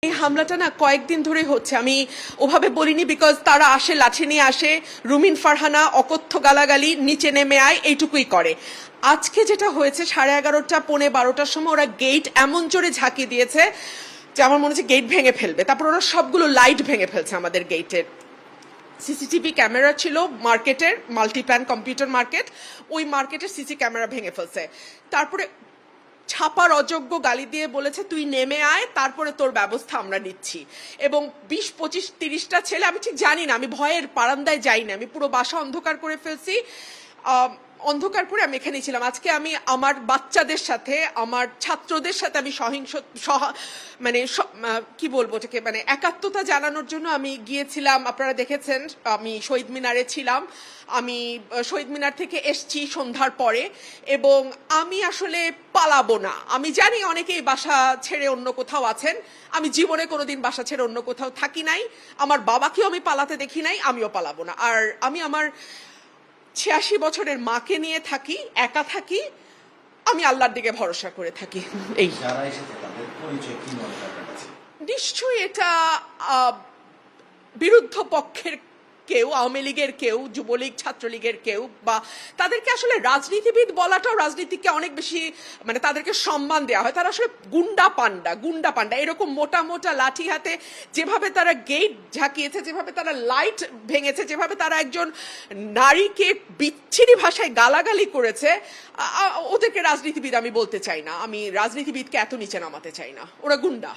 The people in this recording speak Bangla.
এই হামলাটা না কয়েকদিন ধরে হচ্ছে। আমি ওভাবে বলিনি, বিকজ তারা আসে, লাঠি নিয়ে আসে, রুমিন ফারহানা অকথ্য গালাগালি, নিচে নেমে আয়, এইটুকুই করে। আজকে যেটা হয়েছে 11:30 পৌনে 12টার সময় ওরা গেট এমন জোরে ঝাঁকি দিয়েছে যে আমার মনে হচ্ছে গেট ভেঙে ফেলবে। তারপর ওরা সবগুলো লাইট ভেঙে ফেলছে আমাদের গেটের। সিসিটিভি ক্যামেরা ছিল মার্কেটের, মাল্টিপ্ল্যান কম্পিউটার মার্কেট, ওই মার্কেটের সিসি ক্যামেরা ভেঙে ফেলছে। তারপরে ছাপার অযোগ্য গালি দিয়ে বলেছে তুই নেমে আয়, তারপরে তোর ব্যবস্থা আমরা নিচ্ছি। এবং 20, 25, 30টা ছেলে, আমি ঠিক জানি না, আমি ভয়ের বারান্দায় যাই না, আমি পুরো বাসা অন্ধকার করে ফেলছি। অন্ধকার করে আমি এখানেই ছিলাম। আজকে আমি আমার বাচ্চাদের সাথে, আমার ছাত্রদের সাথে আমি মানে কি বলবো এটাকে, মানে একাত্মতা জানানোর জন্য আমি গিয়েছিলাম। আপনারা দেখেছেন আমি শহীদ মিনারে ছিলাম। আমি শহীদ মিনার থেকে এসছি সন্ধ্যার পরে, এবং আমি আসলে পালাবো না। আমি জানি অনেকেই বাসা ছেড়ে অন্য কোথাও আছেন, আমি জীবনে কোনোদিন বাসা ছেড়ে অন্য কোথাও থাকি নাই। আমার বাবাকেও আমি পালাতে দেখি নাই, আমিও পালাবো না। আর আমি আমার 86 বছরের মাকে নিয়ে থাকি, একা থাকি, আমি আল্লাহর দিকে ভরসা করে থাকি। এই নিশ্চয়ই এটা বিরুদ্ধ পক্ষের কেউ, আওয়ামী লীগের কেউ, যুবলীগ, ছাত্রলীগের কেউ, বা তাদেরকে আসলে রাজনীতিবিদ বলাটাও রাজনীতিকে অনেক বেশি, মানে তাদেরকে সম্মান দেওয়া হয়। তারা আসলে গুন্ডা পান্ডা এরকম মোটা মোটা লাঠি হাতে যেভাবে তারা গেট ঝাঁকিয়েছে, যেভাবে তারা লাইট ভেঙেছে, যেভাবে তারা একজন নারীকে বিচ্ছিরি ভাষায় গালাগালি করেছে, ওদেরকে রাজনীতিবিদ আমি বলতে চাই না। আমি রাজনীতিবিদকে এত নিচে নামাতে চাই না, ওরা গুন্ডা।